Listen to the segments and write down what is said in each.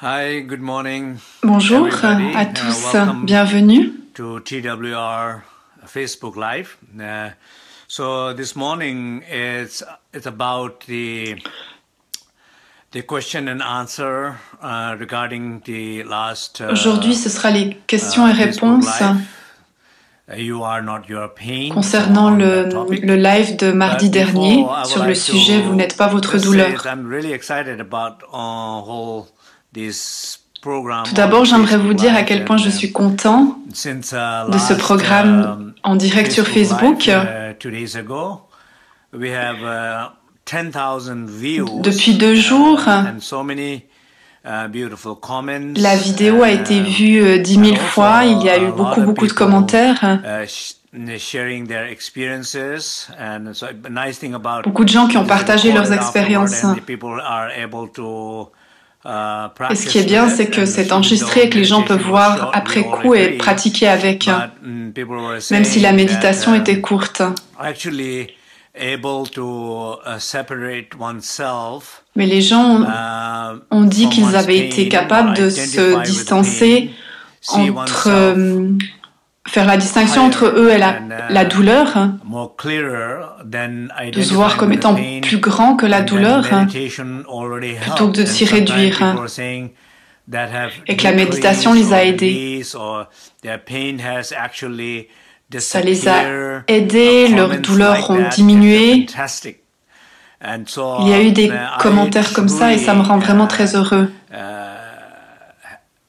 Hi, good morning, Bonjour everybody. à tous, Welcome bienvenue. to TWR Facebook Live. So this morning it's about the question and answer regarding the last Aujourd'hui, ce sera les questions et Facebook réponses Live. You are not your pain. concernant So on le that topic. live de mardi But dernier before, I would sur le like sujet « Vous n'êtes pas to votre just say douleur that I'm really excited about whole this program ». Tout d'abord, on j'aimerais vous Facebook dire à Live quel point je and, suis content since de ce programme en direct sur Facebook. Live, 2 days ago, we have 10,000 views. Depuis 2 jours, and so many beautiful comments. la vidéo a été vue 10 000 fois. Il y a eu beaucoup de commentaires. Sharing their experiences, and so a nice thing about Beaucoup de gens qui ont partagé leurs expériences. Et ce qui est bien, c'est que c'est enregistré et que les gens peuvent voir après coup et pratiquer avec, même si la méditation était courte. Mais les gens ont dit qu'ils avaient été capables de se distancer entre... faire la distinction entre eux et la douleur, de se voir comme étant plus grand que la douleur, plutôt que de s'y réduire, et que la méditation les a aidés. Ça les a aidés, leurs douleurs ont diminué. Il y a eu des commentaires comme ça et ça me rend vraiment très heureux.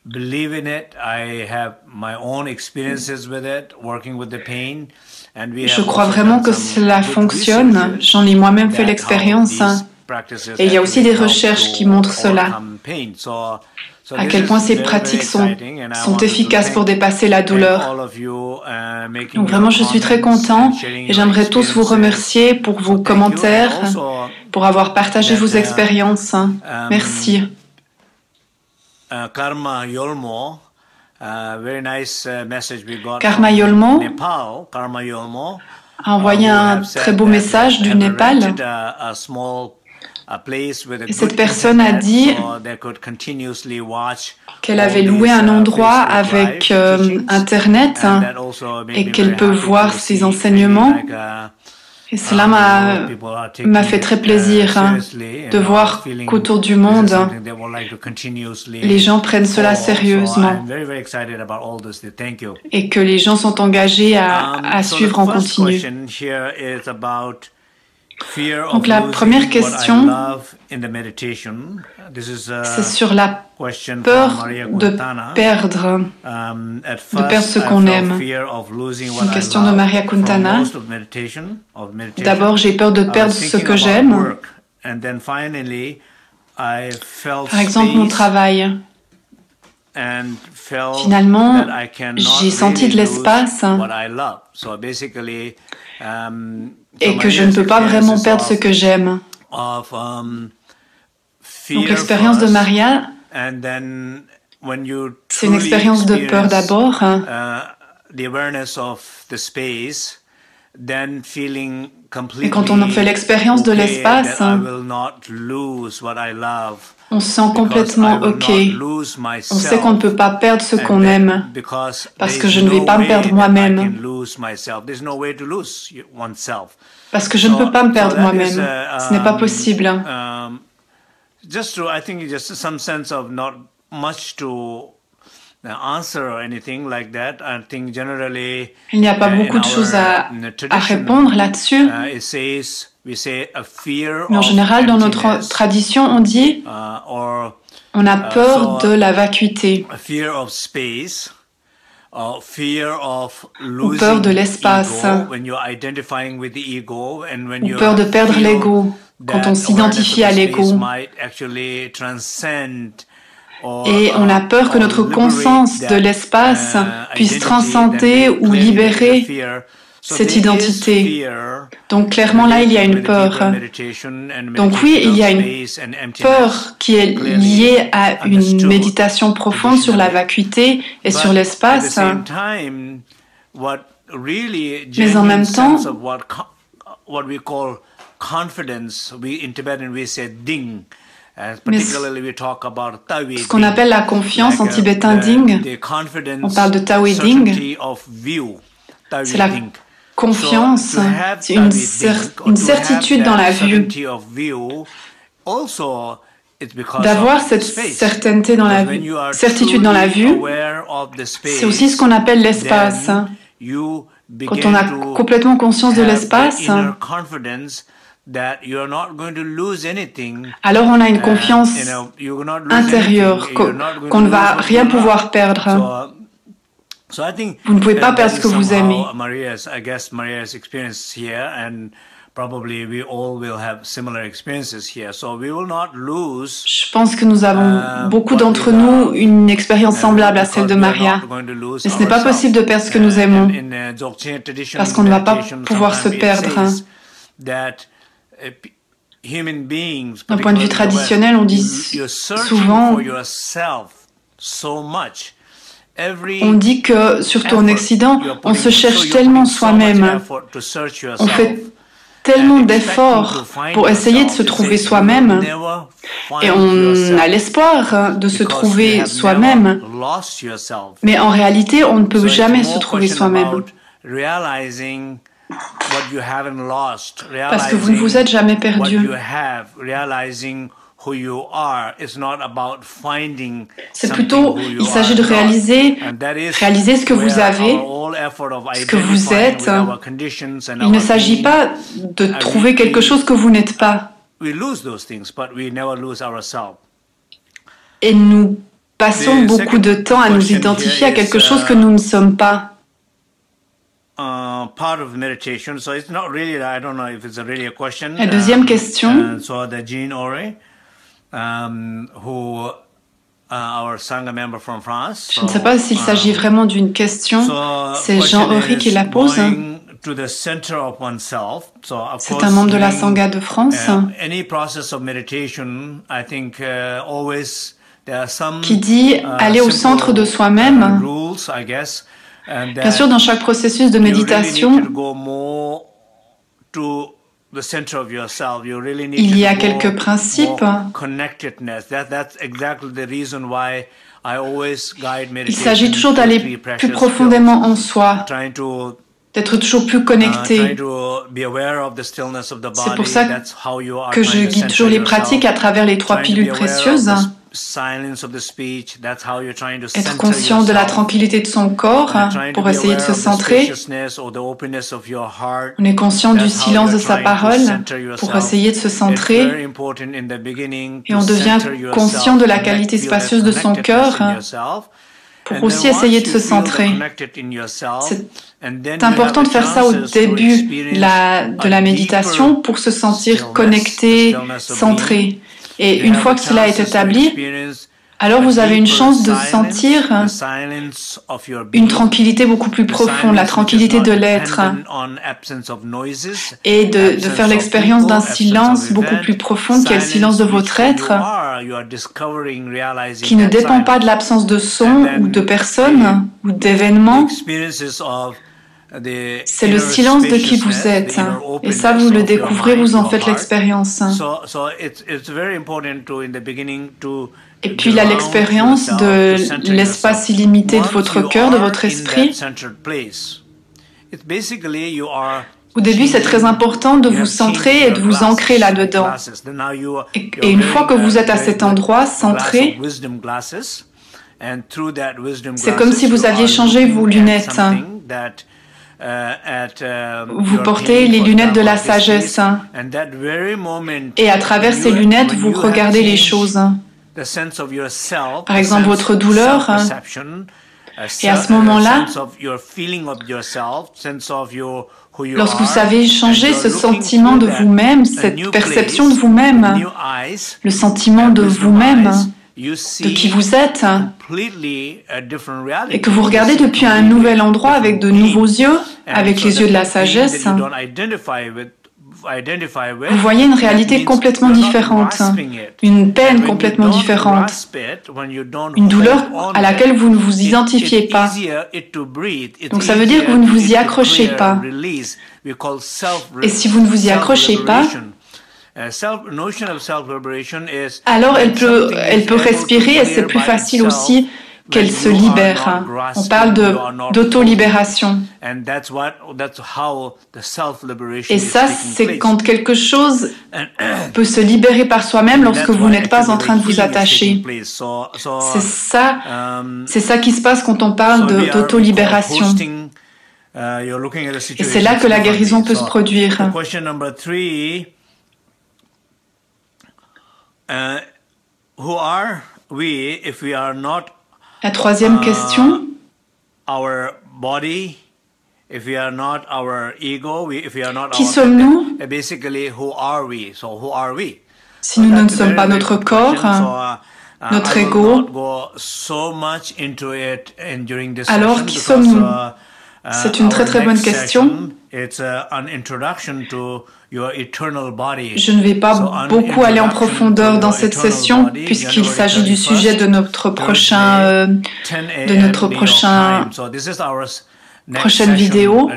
Believe in it. I have my own experiences with it, working with the pain, and we have. Je crois vraiment que cela fonctionne. J'en ai moi-même fait l'expérience. Et il y a aussi des recherches qui montrent cela. À quel point ces pratiques sont efficaces pour dépasser la douleur. Donc vraiment, je suis très content et j'aimerais tous vous remercier pour vos commentaires, pour avoir partagé vos expériences. Merci. Karma Yolmo, very nice message we got Karma from Yolmo Nepal. Karma Yolmo a envoyé un très beau message du Népal. Et cette personne a dit qu'elle avait loué un endroit avec Internet et qu'elle peut voir ses enseignements. Et cela m'a fait très plaisir de voir qu'autour du monde, les gens prennent cela sérieusement et que les gens sont engagés à suivre en continu. Donc la première question, c'est sur la peur de perdre ce qu'on aime. C'est une question de Maria Kuntana. D'abord, j'ai peur de perdre ce que j'aime. Par exemple, mon travail. Finalement, j'ai senti de l'espace et que je ne peux pas vraiment perdre ce que j'aime. Donc l'expérience de Maria, c'est une expérience de peur d'abord. Et quand on fait l'expérience de l'espace, on se sent complètement OK. On sait qu'on ne peut pas perdre ce qu'on aime parce que je ne vais pas me perdre moi-même. Parce que je ne peux pas me perdre moi-même. Ce n'est pas possible. I think just some sense of not much to answer or anything like that. I think generally il n'y a pas beaucoup de choses à répondre là-dessus. Mais en général, dans notre tradition, on dit on a peur de la vacuité. Ou peur de l'espace. Ou peur de perdre l'ego. Quand on s'identifie à l'ego. Et on a peur que notre conscience de l'espace puisse transcender ou libérer cette identité. Donc clairement là, il y a une peur. Donc oui, il y a une peur qui est liée à une méditation profonde sur la vacuité et sur l'espace. Mais en même temps, Mais ce qu'on appelle la confiance en tibétain Ding, on parle de Taoï Ding, c'est la confiance, c'est une certitude dans la vue. D'avoir cette certitude dans la vue, c'est aussi ce qu'on appelle l'espace. Quand on a complètement conscience de l'espace, alors on a une confiance intérieure qu'on ne va rien pouvoir perdre. Vous ne pouvez pas perdre ce que vous aimez. Je pense que nous avons, beaucoup d'entre nous, une expérience semblable à celle de Maria. Mais ce n'est pas possible de perdre ce que nous aimons, parce qu'on ne va pas pouvoir se perdre. D'un point de vue traditionnel, on dit souvent, on dit que, surtout en Occident, on se cherche tellement soi-même, on fait tellement d'efforts pour essayer de se trouver soi-même, et on a l'espoir de se trouver soi-même, mais en réalité, on ne peut jamais se trouver soi-même. Parce que vous ne vous êtes jamais perdu. C'est plutôt, il s'agit de réaliser ce que vous avez, ce que vous êtes. Il ne s'agit pas de trouver quelque chose que vous n'êtes pas. Et nous passons beaucoup de temps à nous identifier à quelque chose que nous ne sommes pas. La deuxième question, je ne sais pas s'il s'agit vraiment d'une question, c'est Jean-Henri qui la pose. C'est un membre de la Sangha de France qui dit aller au centre de soi-même. Bien sûr, dans chaque processus de méditation, il y a quelques principes. Il s'agit toujours d'aller plus profondément en soi, d'être toujours plus connecté. C'est pour ça que je guide toujours les pratiques à travers les 3 pilules précieuses. Être conscient de la tranquillité de son corps pour essayer de se centrer. On est conscient du silence de sa parole pour essayer de se centrer. Et on devient conscient de la qualité spacieuse de son cœur pour aussi essayer de se centrer. C'est important de faire ça au début de la méditation pour se sentir connecté, centré. Et une fois que cela est établi, alors vous avez une chance de sentir une tranquillité beaucoup plus profonde, la tranquillité de l'être, et de faire l'expérience d'un silence beaucoup plus profond qui est le silence de votre être, qui ne dépend pas de l'absence de son ou de personne ou d'événements. C'est le silence de qui vous êtes. Et ça, vous le découvrez, vous en faites l'expérience. Et puis, il y a l'expérience de l'espace illimité de votre cœur, de votre esprit. Au début, c'est très important de vous centrer et de vous ancrer là-dedans. Et une fois que vous êtes à cet endroit, centré, c'est comme si vous aviez changé vos lunettes. Vous portez les lunettes de la sagesse et à travers ces lunettes, vous regardez les choses. Par exemple, votre douleur, et à ce moment-là, lorsque vous savez changer ce sentiment de vous-même, cette perception de vous-même, le sentiment de vous-même, de qui vous êtes, et que vous regardez depuis un nouvel endroit avec de nouveaux yeux, avec les yeux de la sagesse, vous voyez une réalité complètement différente, une peine complètement différente, une douleur à laquelle vous ne vous identifiez pas. Donc ça veut dire que vous ne vous y accrochez pas. Et si vous ne vous y accrochez pas, alors elle peut respirer et c'est plus facile aussi qu'elle se libère. On parle d'auto-libération. Et ça, c'est quand quelque chose peut se libérer par soi-même lorsque vous n'êtes pas en train de vous attacher. C'est ça qui se passe quand on parle d'auto-libération. Et c'est là que la guérison peut se produire. La troisième question. Qui sommes-nous? Si nous ne sommes pas notre corps, notre ego, alors qui sommes-nous? C'est une très très bonne question. Je ne vais pas beaucoup aller en profondeur dans cette session puisqu'il s'agit du sujet de notre prochaine vidéo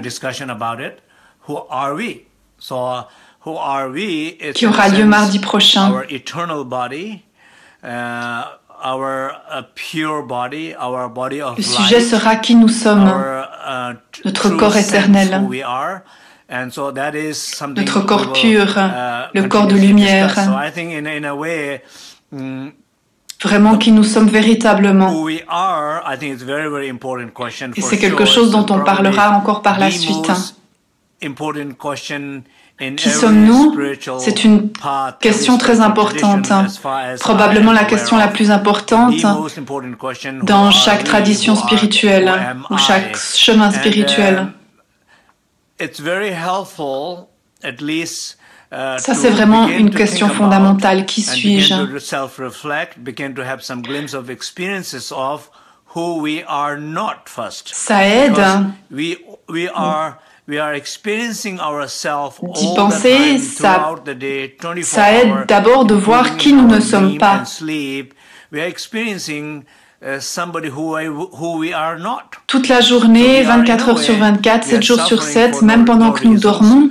qui aura lieu mardi prochain. Le sujet sera qui nous sommes, notre corps éternel, notre corps pur, le corps de lumière, vraiment qui nous sommes véritablement. Et c'est quelque chose dont on parlera encore par la suite. Qui sommes-nous? C'est une question très importante, probablement la question la plus importante dans chaque tradition spirituelle ou chaque chemin spirituel. Ça, c'est vraiment une question fondamentale. Qui suis-je? Ça aide d'y penser, ça aide d'abord de voir qui nous ne sommes pas. Toute la journée, 24 heures sur 24, 7 jours sur 7, même pendant que nous dormons,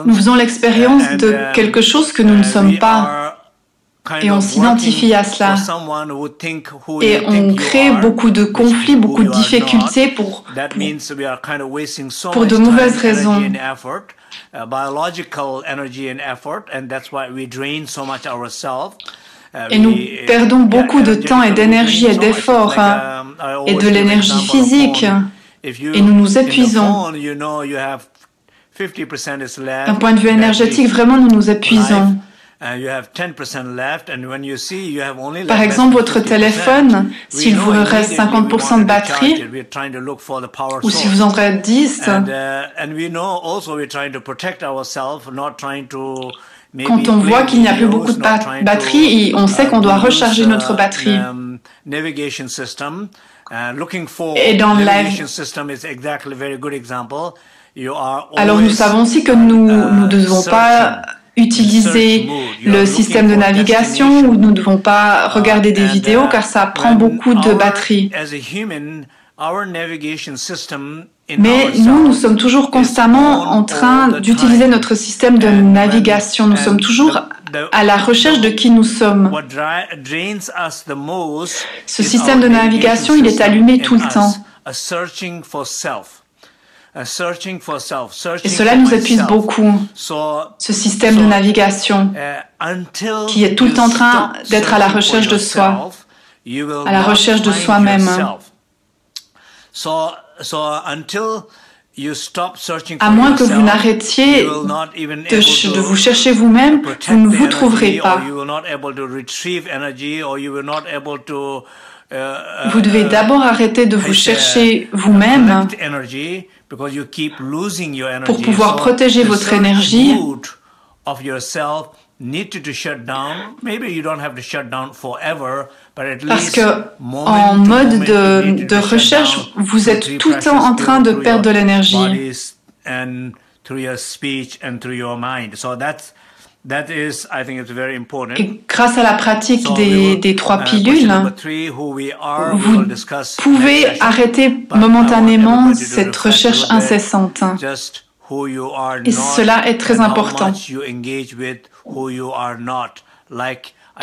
nous faisons l'expérience de quelque chose que nous ne sommes pas. Et on s'identifie à cela. Et on crée beaucoup de conflits, beaucoup de difficultés pour de mauvaises raisons. Et nous perdons beaucoup de temps et d'énergie et d'efforts et de l'énergie physique. Et nous nous épuisons. D'un point de vue énergétique, vraiment, nous nous épuisons. Par exemple, votre téléphone, s'il vous reste 50% de batterie, ou si vous en reste 10, quand on voit qu'il n'y a plus beaucoup de batterie, on sait qu'on doit recharger notre batterie. Et dans alors nous savons aussi que nous ne devons pas utiliser le système de navigation ou nous ne devons pas regarder des vidéos car ça prend beaucoup de batterie. Mais nous sommes toujours constamment en train d'utiliser notre système de navigation. Nous sommes toujours à la recherche de qui nous sommes. Ce système de navigation, il est allumé tout le temps. Et cela nous épuise beaucoup, ce système de navigation qui est tout le temps en train d'être à la recherche de soi, à la recherche de soi-même. À moins que vous n'arrêtiez de vous chercher vous-même, vous ne vous trouverez pas. Vous devez d'abord arrêter de vous chercher vous-même pour pouvoir protéger votre énergie. Parce que en mode de recherche, vous êtes tout le temps en train de perdre de l'énergie. Et grâce à la pratique des 3 pilules, vous pouvez arrêter momentanément cette recherche incessante. Et cela est très important.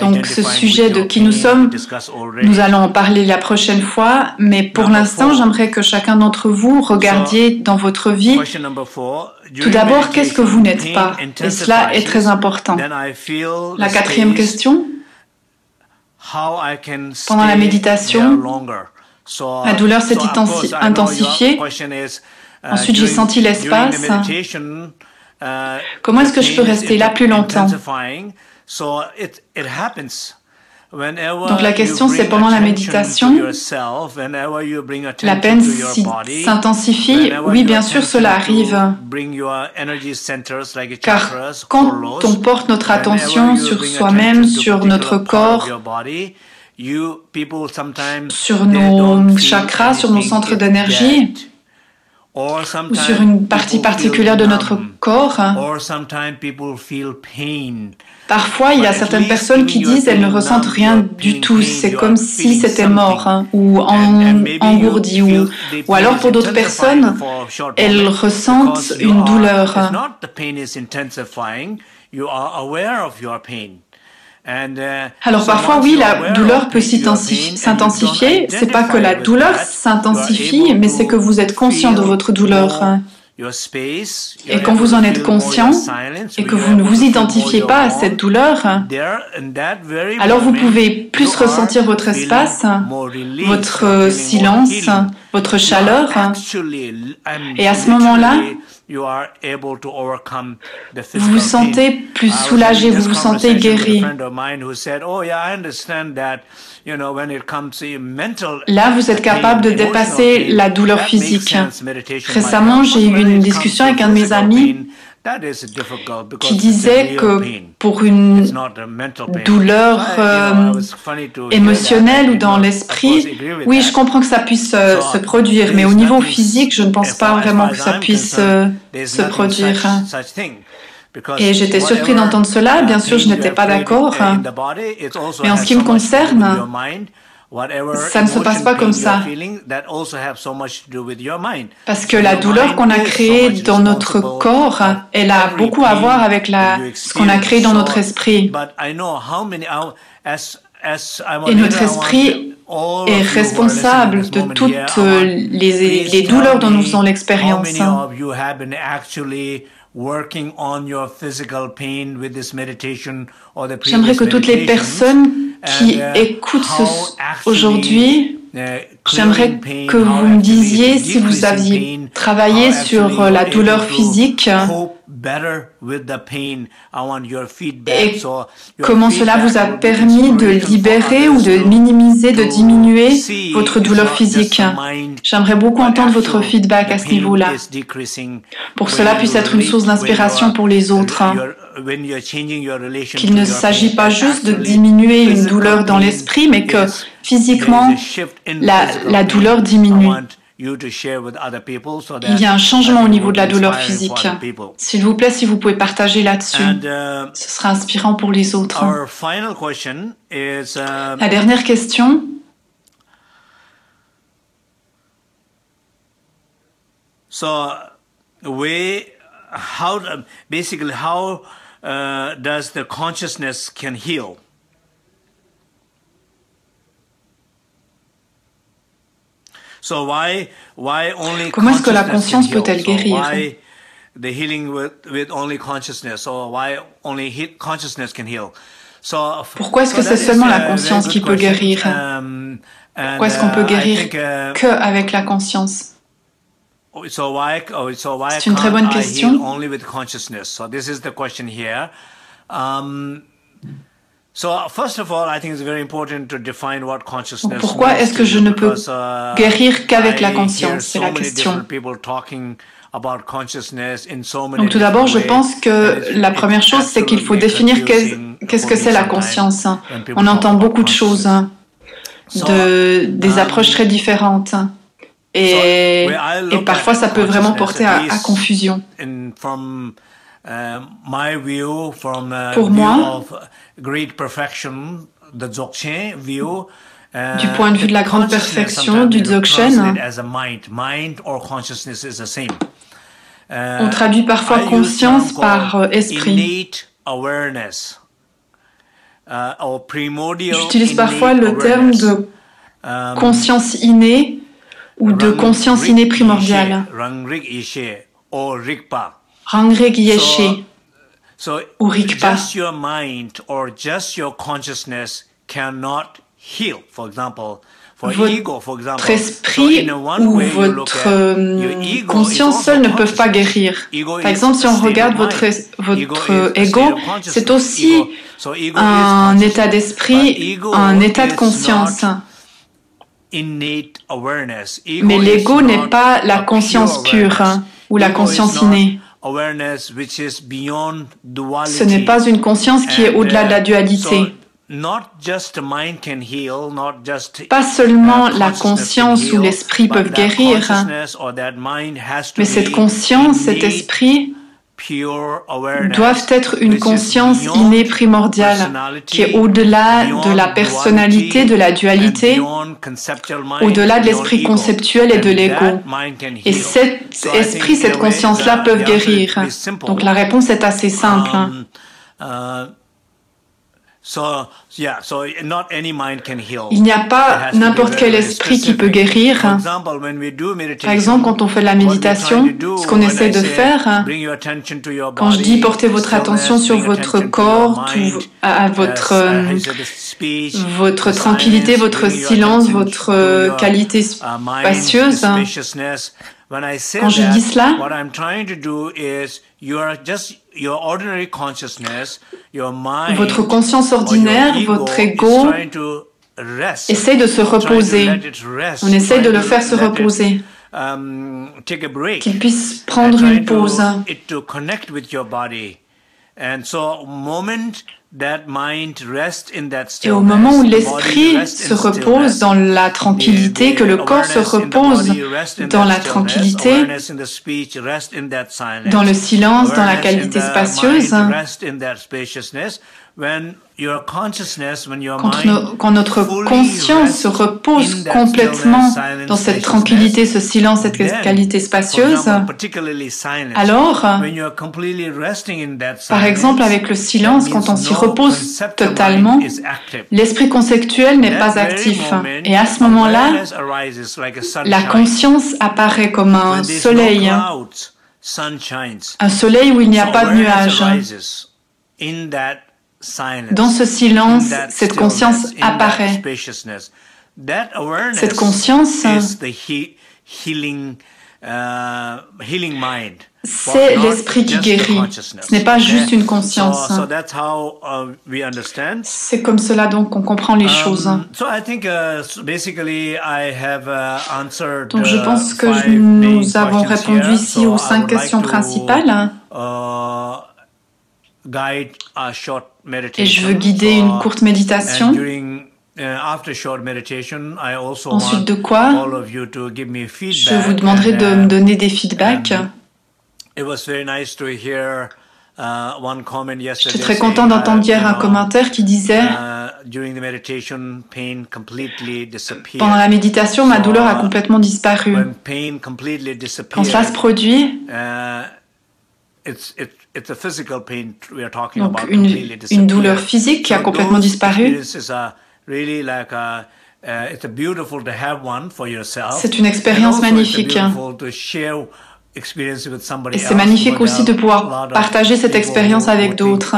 Donc ce sujet de qui nous sommes, nous allons en parler la prochaine fois, mais pour l'instant, j'aimerais que chacun d'entre vous regardiez dans votre vie, tout d'abord, qu'est-ce que vous n'êtes pas? Et cela est très important. La quatrième question, pendant la méditation, la douleur s'est intensifiée. Ensuite, j'ai senti l'espace. Comment est-ce que je peux rester là plus longtemps? Donc la question, c'est pendant la méditation, la peine s'intensifie. Oui, bien sûr, cela arrive. Car quand on porte notre attention sur soi-même, sur notre corps, sur nos chakras, sur nos centres d'énergie, ou sur une partie particulière de notre corps, parfois il y a certaines personnes qui disent qu'elles ne ressentent rien du tout, c'est comme si c'était mort, ou engourdi, ou alors pour d'autres personnes, elles ressentent une douleur. Alors parfois, oui, la douleur peut s'intensifier. C'est pas que la douleur s'intensifie, mais c'est que vous êtes conscient de votre douleur. Et quand vous en êtes conscient et que vous ne vous identifiez pas à cette douleur, alors vous pouvez plus ressentir votre espace, votre silence, votre chaleur. Et à ce moment-là, vous vous sentez plus soulagé, vous vous sentez guéri. Là, vous êtes capable de dépasser la douleur physique. Récemment, j'ai eu une discussion avec un de mes amis qui disait que pour une douleur émotionnelle ou dans l'esprit, oui, je comprends que ça puisse se produire, mais au niveau physique, je ne pense pas vraiment que ça puisse se produire. Et j'étais surpris d'entendre cela. Bien sûr, je n'étais pas d'accord. Mais en ce qui me concerne, ça ne se passe pas comme ça. Parce que la douleur qu'on a créée dans notre corps, elle a beaucoup à voir avec ce qu'on a créé dans notre esprit. Et notre esprit est responsable de toutes les douleurs dont nous faisons l'expérience. J'aimerais que toutes les personnes qui écoutent aujourd'hui, j'aimerais que vous me disiez si vous aviez travaillé sur la douleur physique et comment cela vous a permis de libérer ou de minimiser, de diminuer votre douleur physique. J'aimerais beaucoup entendre votre feedback à ce niveau-là, pour que cela puisse être une source d'inspiration pour les autres. Qu'il ne s'agit pas juste de diminuer une douleur dans l'esprit, mais que physiquement, la douleur diminue. Il y a un changement au niveau de la douleur physique. S'il vous plaît, si vous pouvez partager là-dessus, ce sera inspirant pour les autres. La dernière question. Does the consciousness can heal? So why only Comment est-ce que la conscience peut-elle guérir? Why the healing with only consciousness? Or why only consciousness can heal? Pourquoi est-ce que c'est seulement la conscience qui peut guérir? Pourquoi est-ce qu'on peut guérir que avec la conscience? C'est une très bonne question. Pourquoi est-ce que je ne peux guérir qu'avec la conscience? C'est la question. Donc tout d'abord, je pense que la première chose, c'est qu'il faut définir qu'est-ce que c'est la conscience. On entend beaucoup de choses, des approches très différentes. Et parfois, ça peut vraiment porter à confusion. Pour moi, du point de vue de la grande perfection du Dzogchen, On traduit parfois conscience par esprit. J'utilise parfois le terme de conscience innée ou de conscience innée primordiale. Rangrig Yeshe ou Rigpa. Votre esprit ou votre conscience seule ne peuvent pas guérir. Par exemple, si on regarde votre ego, c'est aussi un état d'esprit, un état de conscience. Mais l'ego n'est pas la conscience pure ou la conscience innée. Ce n'est pas une conscience qui est au-delà de la dualité. Pas seulement la conscience ou l'esprit peuvent guérir, mais cette conscience, cet esprit doivent être une conscience innée primordiale qui est au-delà de la personnalité, de la dualité, au-delà de l'esprit conceptuel et de l'ego. Et cet esprit, cette conscience-là peuvent guérir. Donc la réponse est assez simple. Il n'y a pas n'importe quel esprit qui peut guérir. Par exemple, quand on fait de la méditation, ce qu'on essaie de faire, quand je dis portez votre attention sur votre corps, à votre tranquillité, votre silence, votre qualité spacieuse, quand je dis cela, votre conscience ordinaire, votre ego, essaye de se reposer. On essaye de le faire se reposer. Qu'il puisse prendre une pause. Et au moment où l'esprit se repose dans la tranquillité, que le corps se repose dans la tranquillité, dans le silence, dans la qualité spacieuse, quand notre conscience se repose complètement dans cette tranquillité, ce silence, cette qualité spacieuse, alors, par exemple avec le silence, quand on s'y repose totalement, l'esprit conceptuel n'est pas actif. Et à ce moment-là, la conscience apparaît comme un soleil où il n'y a pas de nuages. Dans ce silence, cette conscience apparaît. Cette conscience, c'est l'esprit qui guérit. Ce n'est pas juste une conscience. C'est comme cela donc qu'on comprend les choses. Donc je pense que nous avons répondu ici aux 5 questions principales. Et je veux guider une courte méditation. Ensuite de quoi, je vous demanderai de me donner des feedbacks. J'étais très content d'entendre hier un commentaire qui disait pendant la méditation, ma douleur a complètement disparu. Quand cela se produit, donc une douleur physique qui a complètement disparu. C'est une expérience magnifique. Et c'est magnifique aussi de pouvoir partager cette expérience avec d'autres.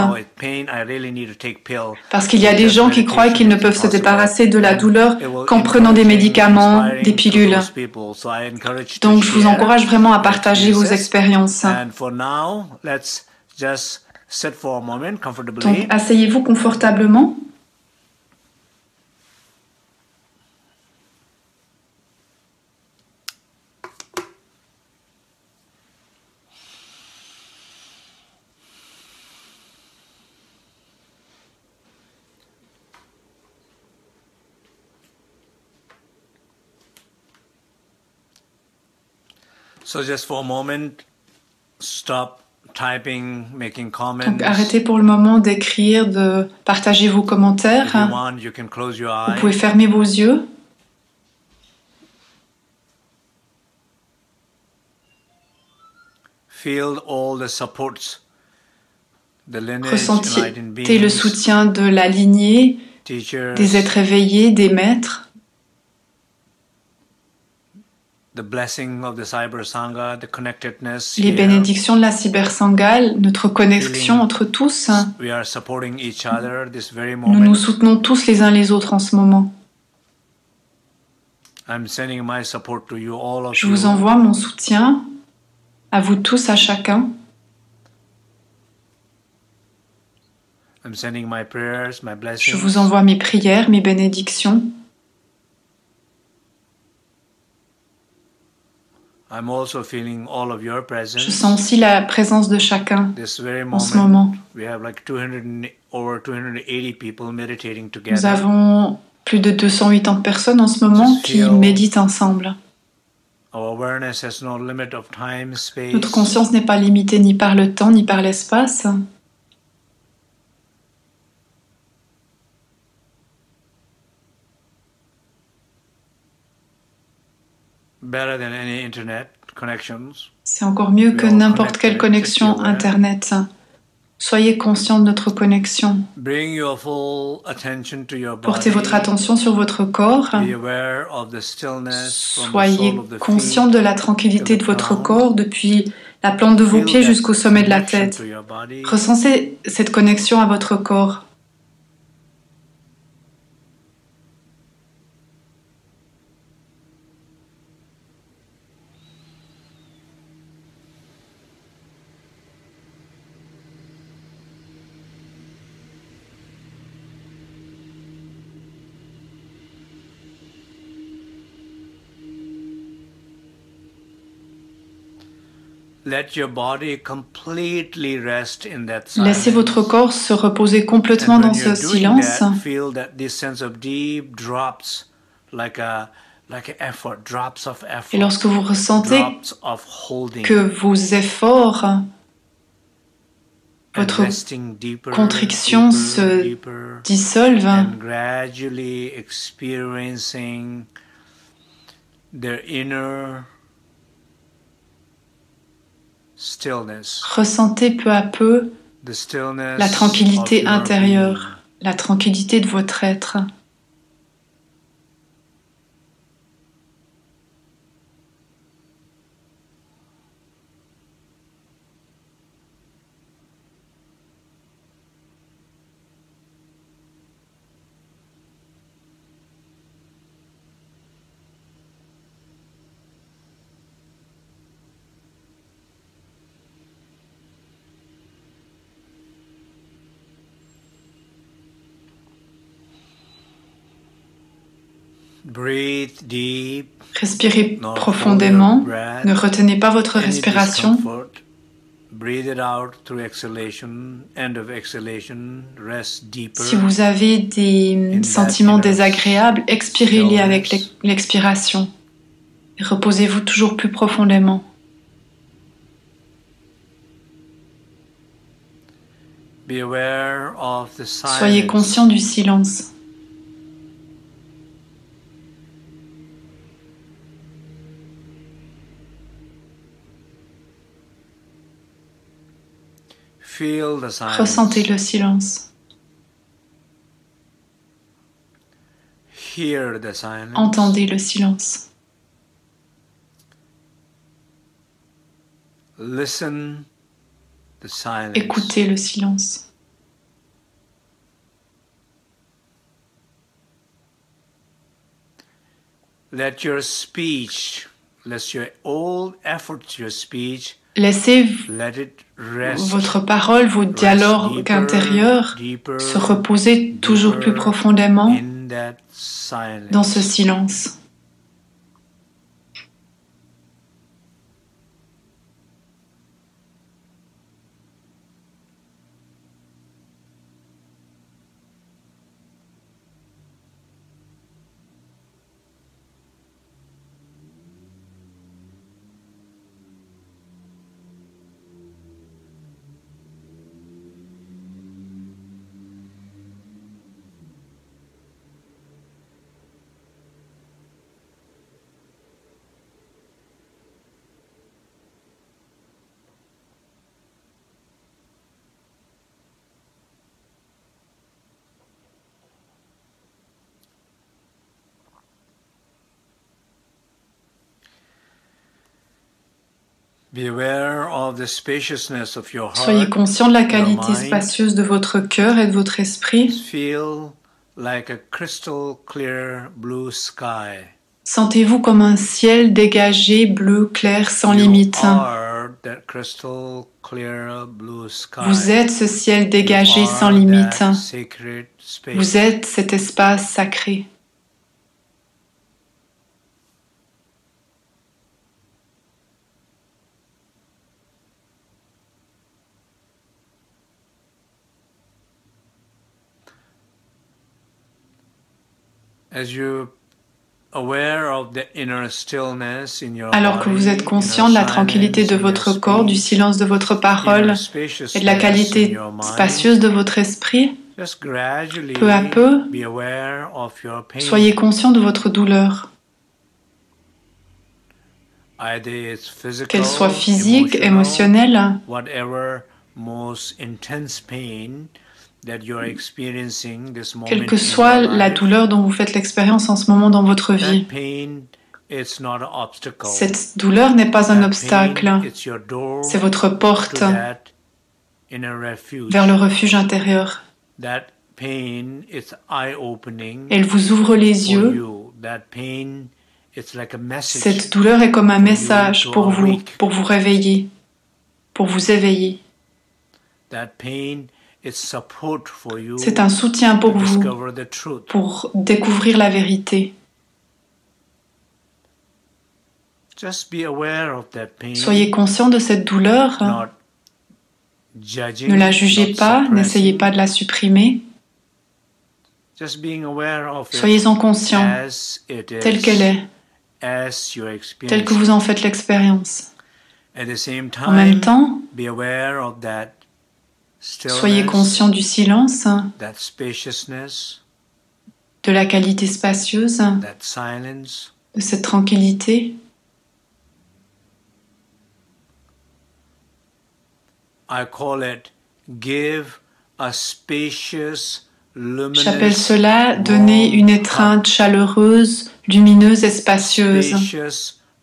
Parce qu'il y a des gens qui croient qu'ils ne peuvent se débarrasser de la douleur qu'en prenant des médicaments, des pilules. Donc je vous encourage vraiment à partager vos expériences. Donc asseyez-vous confortablement. So just for a moment, stop typing, making comments. Donc arrêtez pour le moment d'écrire, de partager vos commentaires. Vous pouvez fermer vos yeux. Ressentez le soutien de la lignée, des êtres éveillés, des maîtres. Les bénédictions de la Cyber Sangha, notre connexion entre tous. Nous nous soutenons tous les uns les autres en ce moment. Je vous envoie mon soutien à vous tous, à chacun. Je vous envoie mes prières, mes bénédictions. Je sens aussi la présence de chacun en ce moment. Nous avons plus de 280 personnes en ce moment qui méditent ensemble. Notre conscience n'est pas limitée ni par le temps ni par l'espace. C'est encore mieux que n'importe quelle connexion Internet. Soyez conscient de notre connexion. Portez votre attention sur votre corps. Soyez conscient de la tranquillité de votre corps depuis la plante de vos pieds jusqu'au sommet de la tête. Ressentez cette connexion à votre corps. Laissez votre corps se reposer complètement dans ce silence. Et lorsque vous ressentez que vos efforts, votre contriction se dissolvent, ressentez peu à peu la tranquillité intérieure, la tranquillité de votre être. Respirez profondément, ne retenez pas votre respiration. Si vous avez des sentiments désagréables, expirez-les avec l'expiration. Reposez-vous toujours plus profondément. Soyez conscient du silence. Ressentez le silence. Entendez le silence. Écoutez le silence. Laissez votre parole, vos dialogues intérieurs se reposer toujours plus profondément dans ce silence. Soyez conscient de la qualité spacieuse de votre cœur et de votre esprit. Sentez-vous comme un ciel dégagé, bleu, clair, sans limite. Vous êtes ce ciel dégagé sans limite. Vous êtes cet espace sacré. Alors que vous êtes conscient de la tranquillité de votre corps, du silence de votre parole et de la qualité spacieuse de votre esprit, peu à peu, soyez conscient de votre douleur. Qu'elle soit physique, émotionnelle, quelle que soit la douleur dont vous faites l'expérience en ce moment dans votre vie. Cette douleur n'est pas un obstacle, c'est votre porte vers le refuge intérieur. Elle vous ouvre les yeux. Cette douleur est comme un message pour vous réveiller, pour vous éveiller. C'est un soutien pour vous, pour découvrir la vérité. Soyez conscient de cette douleur. Ne la jugez pas, n'essayez pas de la supprimer. Soyez-en conscient, telle qu'elle est, telle que vous en faites l'expérience. En même temps, soyez conscient du silence, de la qualité spacieuse, de cette tranquillité. J'appelle cela donner une étreinte chaleureuse, lumineuse et spacieuse.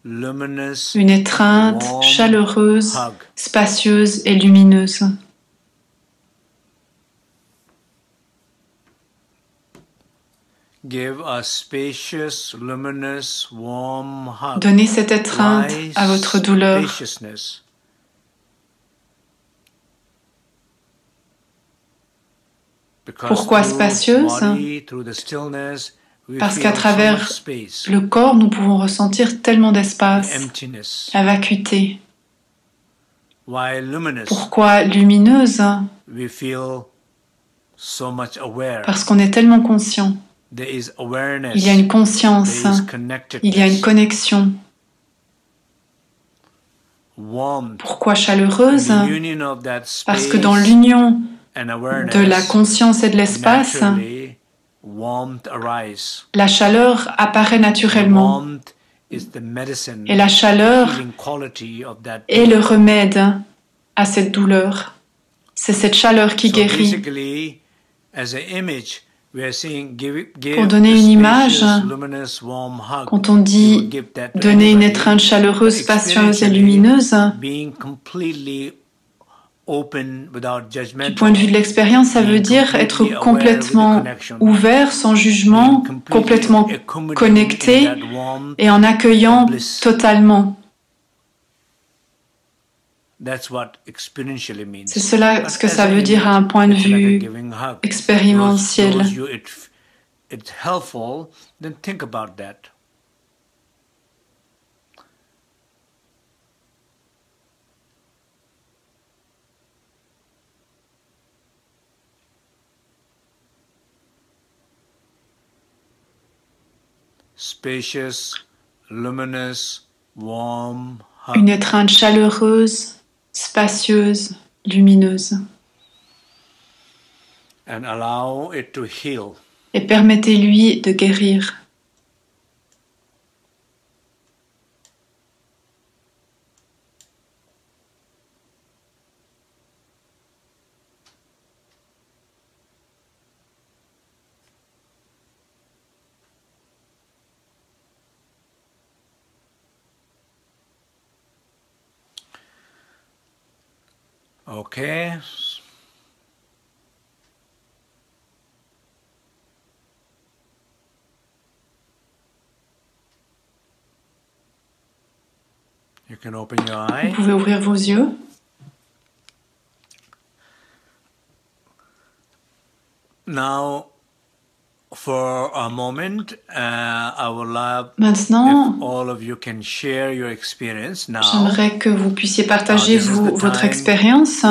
Une étreinte chaleureuse, spacieuse et lumineuse. Donnez cette étreinte à votre douleur. Pourquoi spacieuse? Parce qu'à travers le corps, nous pouvons ressentir tellement d'espace, la vacuité. Pourquoi lumineuse? Parce qu'on est tellement conscient. Il y a une conscience, il y a une connexion. Pourquoi chaleureuse? Parce que dans l'union de la conscience et de l'espace, la chaleur apparaît naturellement. Et la chaleur est le remède à cette douleur. C'est cette chaleur qui guérit. Pour donner une image, quand on dit donner une étreinte chaleureuse, spacieuse et lumineuse, du point de vue de l'expérience, ça veut dire être complètement ouvert, sans jugement, complètement connecté et en accueillant totalement. C'est cela ce que ça veut dire à un point de vue expérientiel. Une étreinte chaleureuse, spacieuse, lumineuse. Et permettez-lui de guérir. Okay. You can open your eye. Vous pouvez ouvrir vos yeux. Now, for a moment, I would love Maintenant, if all of you can share your experience now. J'aimerais que vous puissiez partager votre expérience,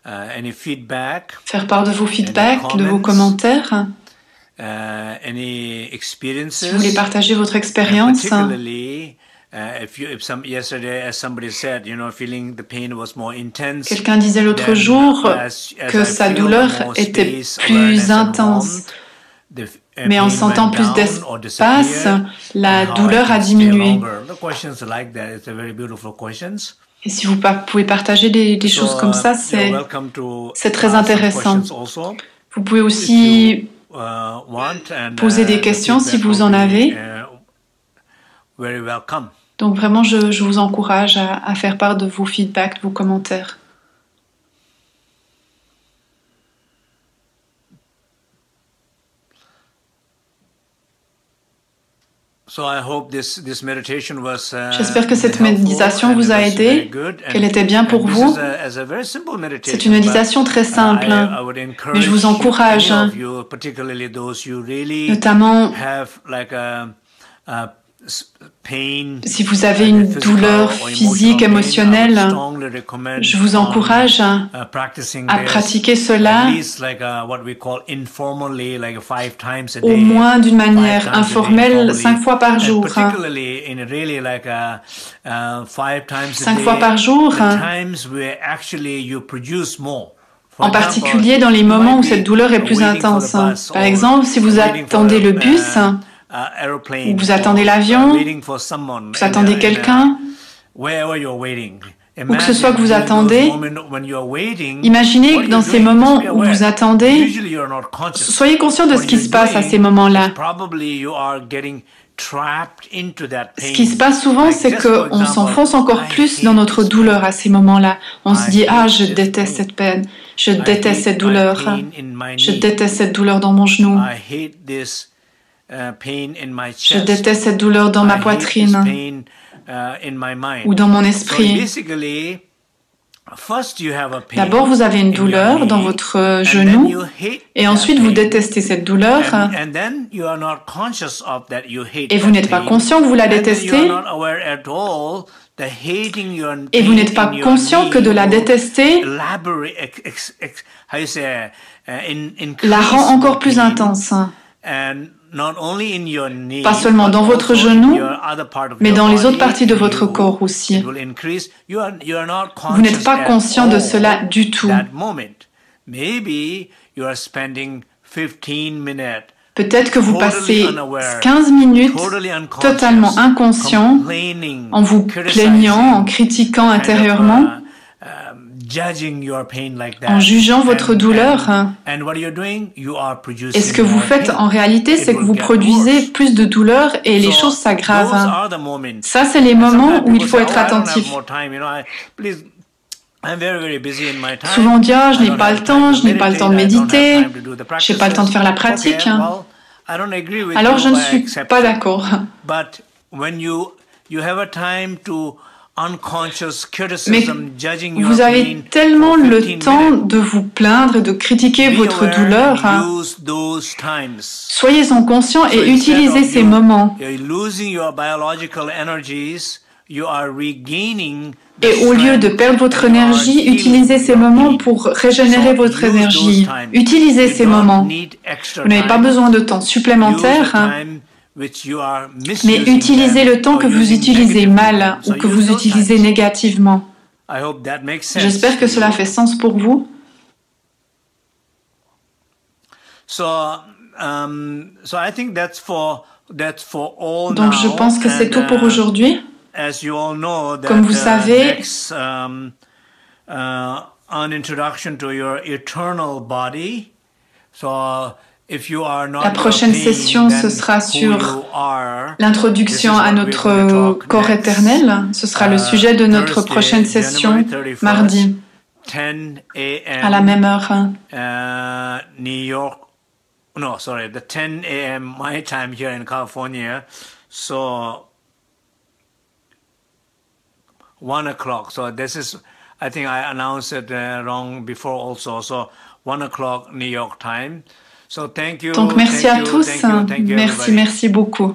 Any feedback, faire part de vos feedbacks, de vos commentaires. Any experiences. Si vous voulez partager votre expérience. Quelqu'un disait l'autre jour que sa douleur était plus intense. Mais en sentant plus d'espace, la douleur a diminué. Et si vous pouvez partager des choses comme ça, c'est très intéressant. Vous pouvez aussi poser des questions si vous en avez. Donc vraiment, je vous encourage à faire part de vos feedbacks, de vos commentaires. J'espère que cette méditation vous a aidé, qu'elle était bien pour vous. C'est une méditation très simple, mais je vous encourage, notamment si vous avez une douleur physique, émotionnelle, je vous encourage à pratiquer cela au moins d'une manière informelle 5 fois par jour. 5 fois par jour, en particulier dans les moments où cette douleur est plus intense. Par exemple, si vous attendez le bus, ou vous attendez l'avion, vous attendez quelqu'un, ou que ce soit que vous attendez, imaginez que dans ces moments où vous attendez, soyez conscient de ce qui se passe à ces moments-là. Ce qui se passe souvent, c'est qu'on s'enfonce encore plus dans notre douleur à ces moments-là. On se dit « Ah, je déteste cette peine, je déteste cette douleur, je déteste cette douleur dans mon genou. » Je déteste cette douleur dans ma poitrine ou dans mon esprit. D'abord, vous avez une douleur dans votre genou et ensuite vous détestez cette douleur et vous n'êtes pas conscient que vous la détestez et vous n'êtes pas conscient que de la détester la rend encore plus intense. Pas seulement dans votre genou, mais dans les autres parties de votre corps aussi. Vous n'êtes pas conscient de cela du tout. Peut-être que vous passez 15 minutes totalement inconscient, en vous plaignant, en critiquant intérieurement, en jugeant votre douleur. Et ce que vous faites en réalité, c'est que vous produisez plus de douleur et les choses s'aggravent. Ça, c'est les moments où il faut être attentif. Souvent on dit « Ah, je n'ai pas le temps, je n'ai pas le temps de méditer, je n'ai pas le temps de faire la pratique. » Alors je ne suis pas d'accord. Mais vous avez tellement le temps de vous plaindre et de critiquer votre douleur. Soyez-en conscients et utilisez ces moments. Et au lieu de perdre votre énergie, utilisez ces moments pour régénérer votre énergie. Utilisez ces moments. Vous n'avez pas besoin de temps supplémentaire. Mais utilisez le temps que vous utilisez mal ou que vous utilisez négativement. J'espère que cela fait sens pour vous. Donc je pense que c'est tout pour aujourd'hui. Comme vous savez, an introduction to your eternal body. So La prochaine session, ce sera sur l'introduction à notre corps éternel. Ce sera le sujet de notre prochaine session, mardi, à la même heure. New York, no, sorry, the 10 a.m. my time here in California. So 1 o'clock. So this is, I think I announced it wrong before also. So 1 o'clock New York time. So thank you. Donc merci à tous. Merci beaucoup.